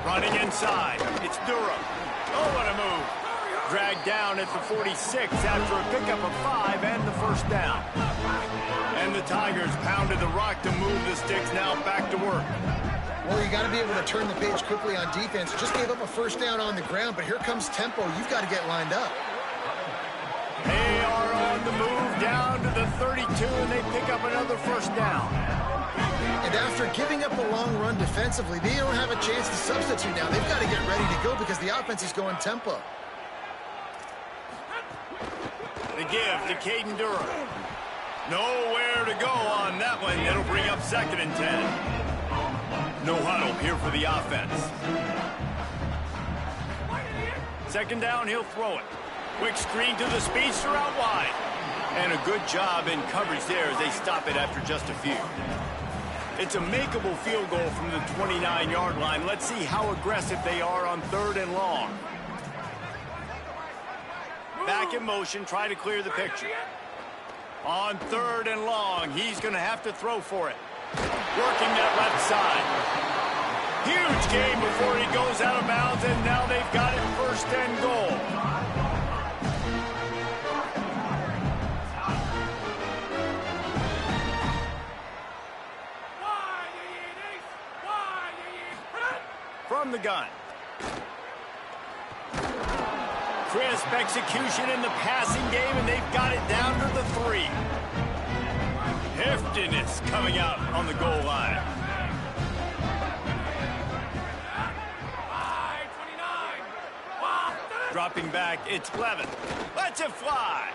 Running inside. It's Durham. Oh, what a move. Dragged down at the 46 after a pickup of 5 and the 1st down. And the Tigers pounded the rock to move the sticks, now back to work. Well, you got to be able to turn the page quickly on defense. Just gave up a 1st down on the ground, but here comes tempo. You've got to get lined up. They are on the move down to the 32, and they pick up another 1st down. And after giving up a long run defensively, they don't have a chance to substitute now. They've got to get ready to go because the offense is going tempo. The give to Caden Durham. Nowhere to go on that one. It'll bring up 2nd and 10. No huddle here for the offense. 2nd down, he'll throw it. Quick screen to the speedster out wide. And a good job in coverage there as they stop it after just a few. It's a makeable field goal from the 29-yard line. Let's see how aggressive they are on 3rd and long. Back in motion, try to clear the picture. On 3rd and long, he's going to have to throw for it. Working that left side. Huge gain before he goes out of bounds, and now they've got it 1st and goal. From the gun. Crisp execution in the passing game, and they've got it down to the 3. Heftiness coming out on the goal line. Dropping back, it's Clemson. Lets it fly.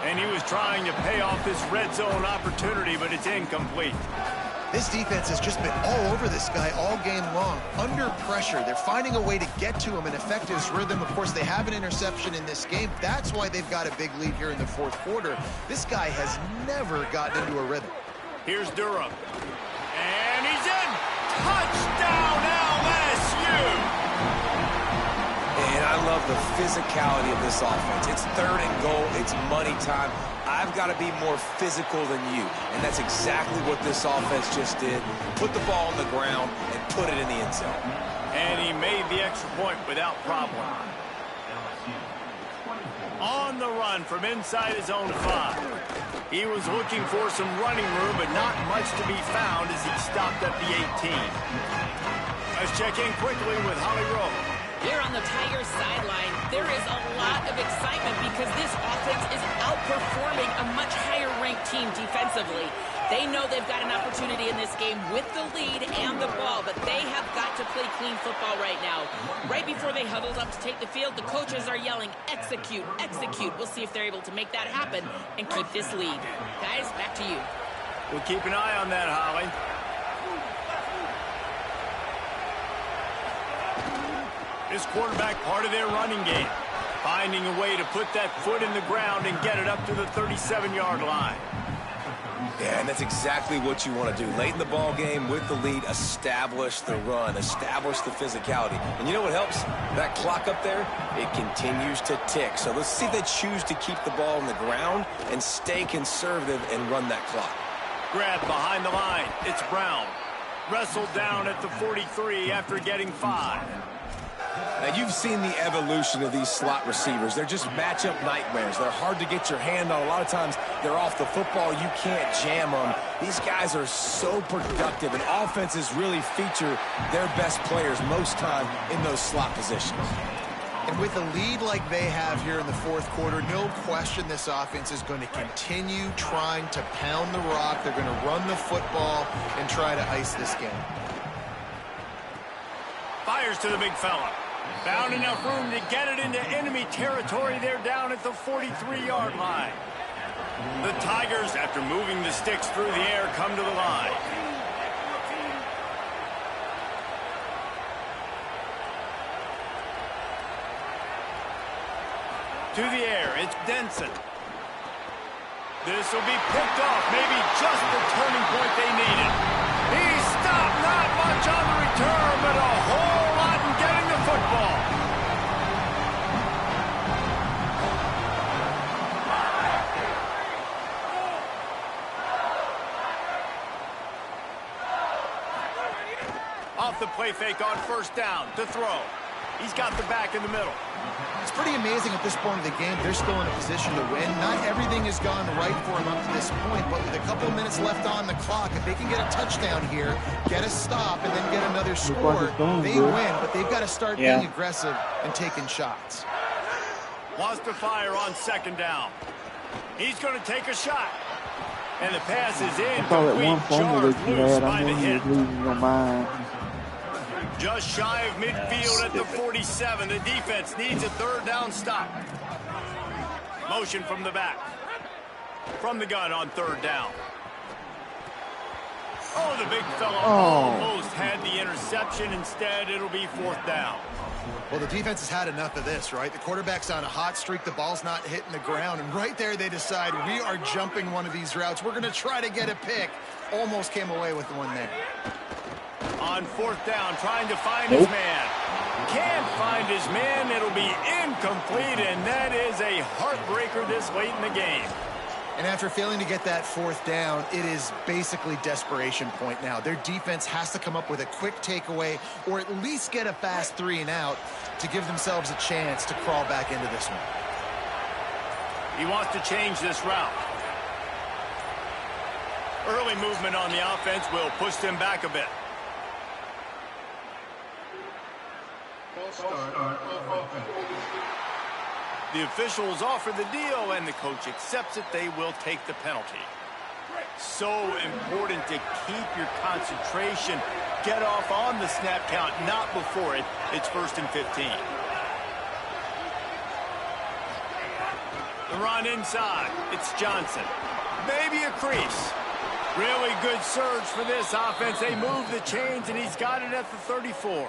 And he was trying to pay off this red zone opportunity, but it's incomplete. This defense has just been all over this guy all game long. Under pressure, they're finding a way to get to him and affect his rhythm. Of course, they have an interception in this game. That's why they've got a big lead here in the fourth quarter. This guy has never gotten into a rhythm. Here's Durham. And he's in. Touchdown, LSU! And I love the physicality of this offense. It's 3rd and goal. It's money time. I've got to be more physical than you. And that's exactly what this offense just did. Put the ball on the ground and put it in the end zone. And he made the extra point without problem. On the run from inside his own 5. He was looking for some running room, but not much to be found as he stopped at the 18. Let's check in quickly with Holly Rowe. Here on the Tigers sideline, there is a lot of excitement because this offense is outperforming a much higher-ranked team defensively. They know they've got an opportunity in this game with the lead and the ball, but they have got to play clean football right now. Right before they huddled up to take the field, the coaches are yelling, execute, execute. We'll see if they're able to make that happen and keep this lead. Guys, back to you. We'll keep an eye on that, Holly. This quarterback part of their running game, finding a way to put that foot in the ground and get it up to the 37-yard line. Yeah, and that's exactly what you want to do. Late in the ball game with the lead, establish the run, establish the physicality. And you know what helps? That clock up there, it continues to tick. So let's see if they choose to keep the ball on the ground and stay conservative and run that clock. Grab behind the line. It's Brown. Wrestled down at the 43 after getting 5. Now, you've seen the evolution of these slot receivers. They're just matchup nightmares. They're hard to get your hand on. A lot of times, they're off the football. You can't jam them. These guys are so productive, and offenses really feature their best players most time in those slot positions. And with a lead like they have here in the fourth quarter, no question this offense is going to continue trying to pound the rock. They're going to run the football and try to ice this game. Fires to the big fella. Found enough room to get it into enemy territory. They're down at the 43-yard line. The Tigers, after moving the sticks through the air, come to the line. To the air, it's Denson. This will be picked off, maybe just the turning point they needed. He stopped, not much on the return, but a whole lot in getting the football. Off the play fake on first down to throw. He's got the back in the middle. It's pretty amazing at this point of the game. They're still in a position to win. Not everything has gone right for them up to this point, but with a couple minutes left on the clock, if they can get a touchdown here, get a stop, and then get another score, they win. But they've got to start being aggressive and taking shots. Wants to fire on second down. He's going to take a shot. And the pass is in. Complete, jarred loose by the hit. Just shy of midfield at the 47. The defense needs a third down stop. Motion from the back. From the gun on third down. Oh, the big fella almost had the interception. Instead, it'll be fourth down. Well, the defense has had enough of this, right? The quarterback's on a hot streak. The ball's not hitting the ground. And right there, they decide we are jumping one of these routes. We're going to try to get a pick. Almost came away with the one there. On fourth down, trying to find his man. Can't find his man. It'll be incomplete, and that is a heartbreaker this late in the game. And after failing to get that fourth down, it is basically desperation point now. Their defense has to come up with a quick takeaway or at least get a fast 3 and out to give themselves a chance to crawl back into this one. He wants to change this route. Early movement on the offense will push them back a bit. The officials offer the deal, and the coach accepts it. They will take the penalty. So important to keep your concentration. Get off on the snap count, not before it. It's 1st and 15. The run inside. It's Johnson. Maybe a crease. Really good surge for this offense. They move the chains, and he's got it at the 34.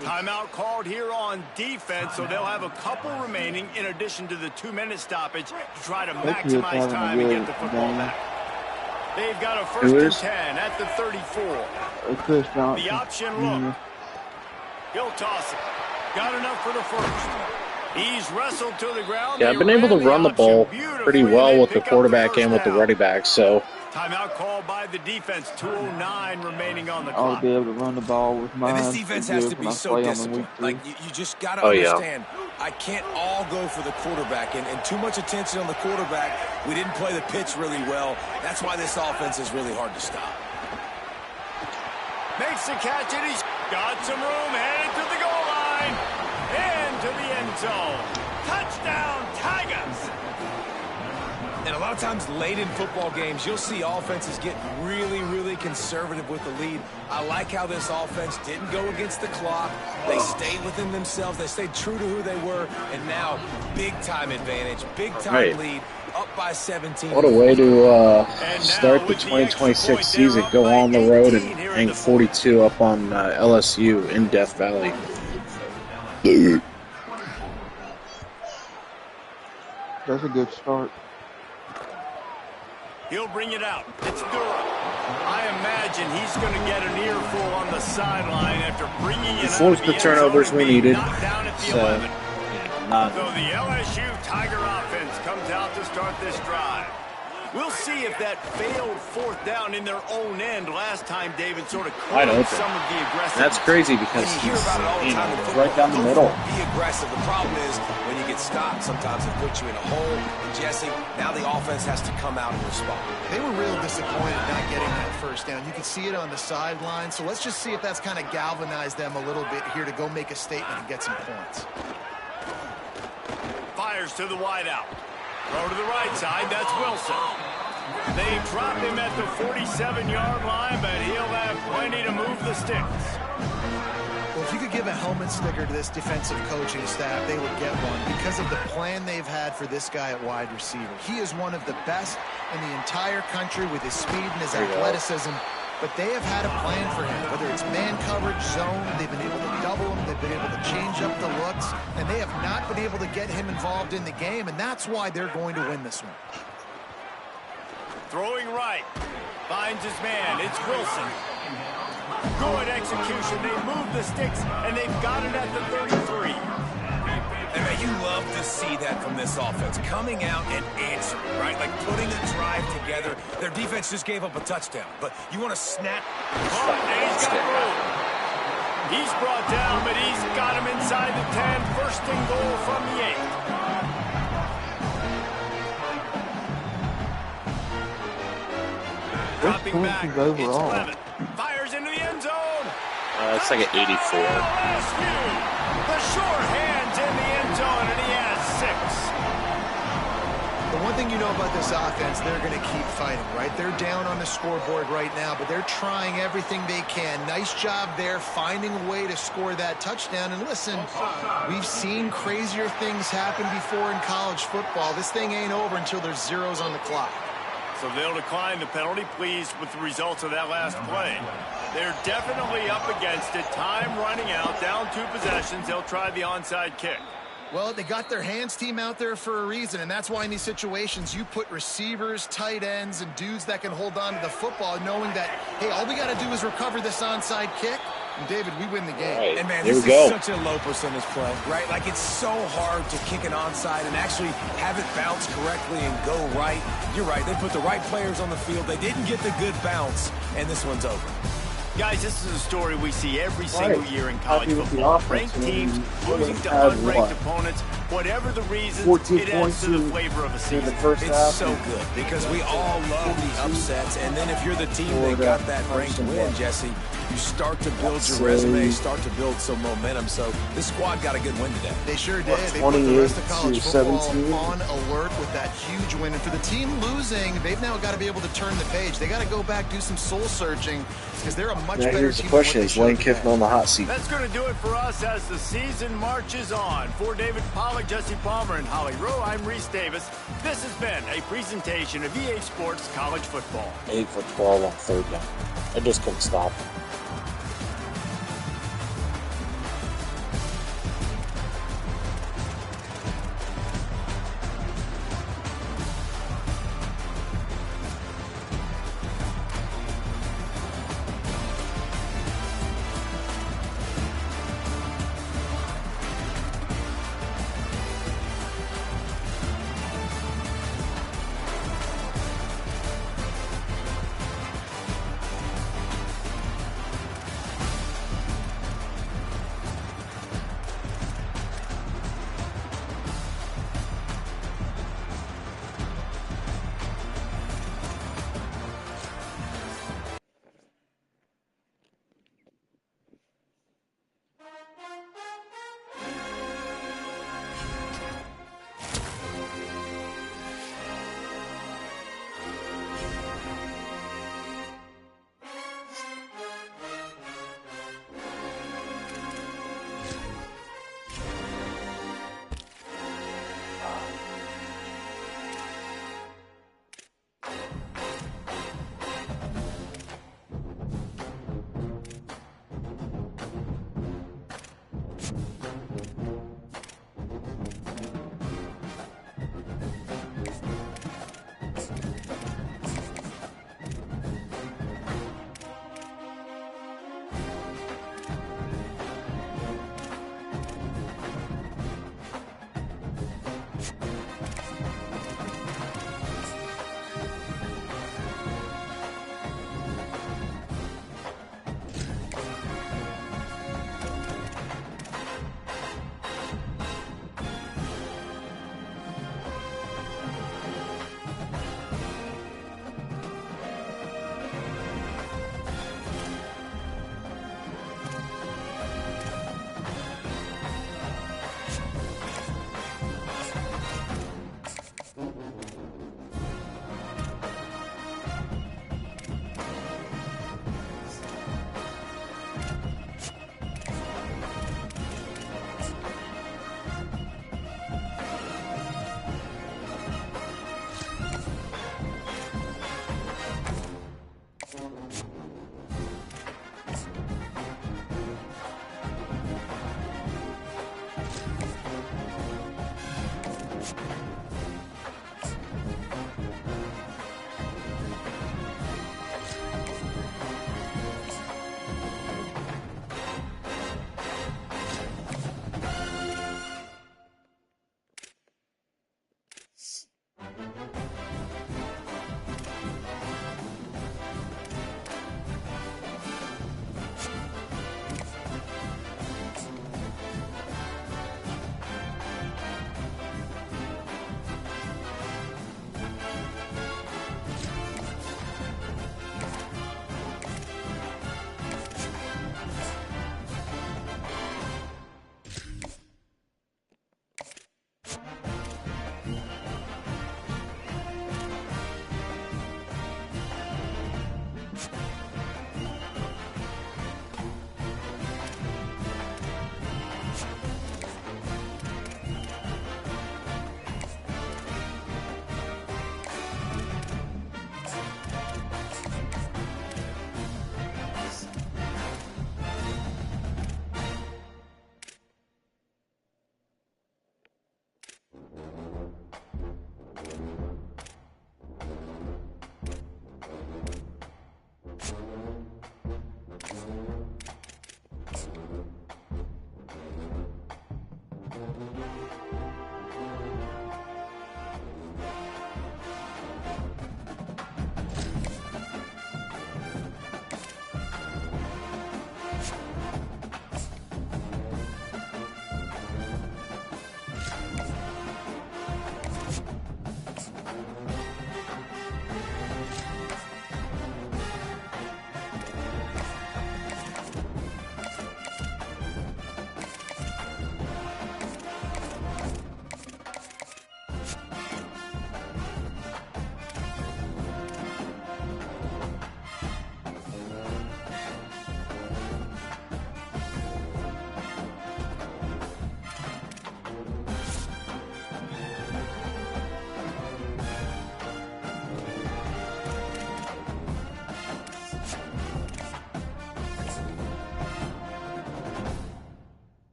Timeout called here on defense, so they'll have a couple remaining in addition to the 2-minute stoppage to try to maximize time and get the football back. They've got a 1st and 10 at the 34. The option look. He'll toss it. Got enough for the 1st. He's wrestled to the ground. Yeah, I've been able to run the ball pretty well with the quarterback and with the running back, so. Timeout called by the defense. 2:09 remaining on the clock. I'll be able to run the ball with mine. And this defense has to be so disciplined. Like, you just got to understand, I can't all go for the quarterback. And too much attention on the quarterback. We didn't play the pitch really well. That's why this offense is really hard to stop. Makes the catch, and he's got some room. Headed to the goal line. And to the end zone. Touchdown, Tigers. And a lot of times late in football games, you'll see offenses get really, really conservative with the lead. I like how this offense didn't go against the clock. They stayed within themselves. They stayed true to who they were. And now, big-time advantage, big-time lead, up by 17. What a way to start the 2026 season. Go on the road and hang 42 up on LSU in Death Valley. That's a good start. He'll bring it out. It's Durham. I imagine he's going to get an earful on the sideline after bringing it forced the turnovers we needed. So the LSU Tiger offense comes out to start this drive. We'll see if that failed 4th down in their own end last time David sort of caught some of the aggressive. That's crazy because he's right down the middle. Be aggressive. The problem is when you get stopped, sometimes it puts you in a hole. And Jesse, now the offense has to come out and respond. They were real disappointed not getting that 1st down. You can see it on the sideline. So let's just see if that's kind of galvanized them a little bit here to go make a statement and get some points. Fires to the wideout. Throw to the right side, that's Wilson. They drop him at the 47-yard line, but he'll have plenty to move the sticks. Well, if you could give a helmet sticker to this defensive coaching staff, they would get one because of the plan they've had for this guy at wide receiver. He is one of the best in the entire country with his speed and his athleticism, but they have had a plan for him, whether it's man coverage, zone, they've been able to double him, they've been able to change up the looks, and they have not been able to get him involved in the game, and that's why they're going to win this one. Throwing right, finds his man, it's Wilson. Good execution, they move the sticks, and they've got it at the 33. And man, you love to see that from this offense, coming out and answering, right? Like putting a drive together. Their defense just gave up a touchdown, but you want to snap. Oh, and he's got room. He's brought down, but he's got him inside the 10. 1st and goal from the 8. Dropping back, it's Clemson. Fires into the end zone. It's like an 84. The sure hands in the end zone, and he has 6. The one thing you know about this offense, they're going to keep fighting, right? They're down on the scoreboard right now, but they're trying everything they can. Nice job there, finding a way to score that touchdown. And listen, we've seen crazier things happen before in college football. This thing ain't over until there's zeros on the clock. So they'll decline the penalty, pleased with the results of that last play. They're definitely up against it. Time running out, down 2 possessions. They'll try the onside kick. Well, they got their hands team out there for a reason, and that's why in these situations you put receivers, tight ends, and dudes that can hold on to the football, knowing that, hey, all we got to do is recover this onside kick, and David, we win the game. Right. And man, this is such a low percentage play, right? Like, it's so hard to kick an onside and actually have it bounce correctly and go right. You're right. They put the right players on the field. They didn't get the good bounce, and this one's over. Guys, this is a story we see every single year in college football. Ranked teams losing to unranked opponents. Whatever the reason, 14 it adds points to the in flavor of a the season. first It's half. so good because we all love the upsets, and then if you're the team that got that ranked win, Jesse, you start to build your resume, start to build some momentum. So this squad got a good win today. They sure did. They put the rest of college football 17. on alert with that huge win. And for the team losing, they've now got to be able to turn the page. They got to go back, do some soul searching, because they're a much better Here's team the question: than is Lane Kiffin on the hot seat? That's going to do it for us as the season marches on. For David Pollack, Jesse Palmer, and Holly Rowe, I'm Reese Davis. This has been a presentation of EA Sports College Football. 8 for 12 on third down. I just couldn't stop.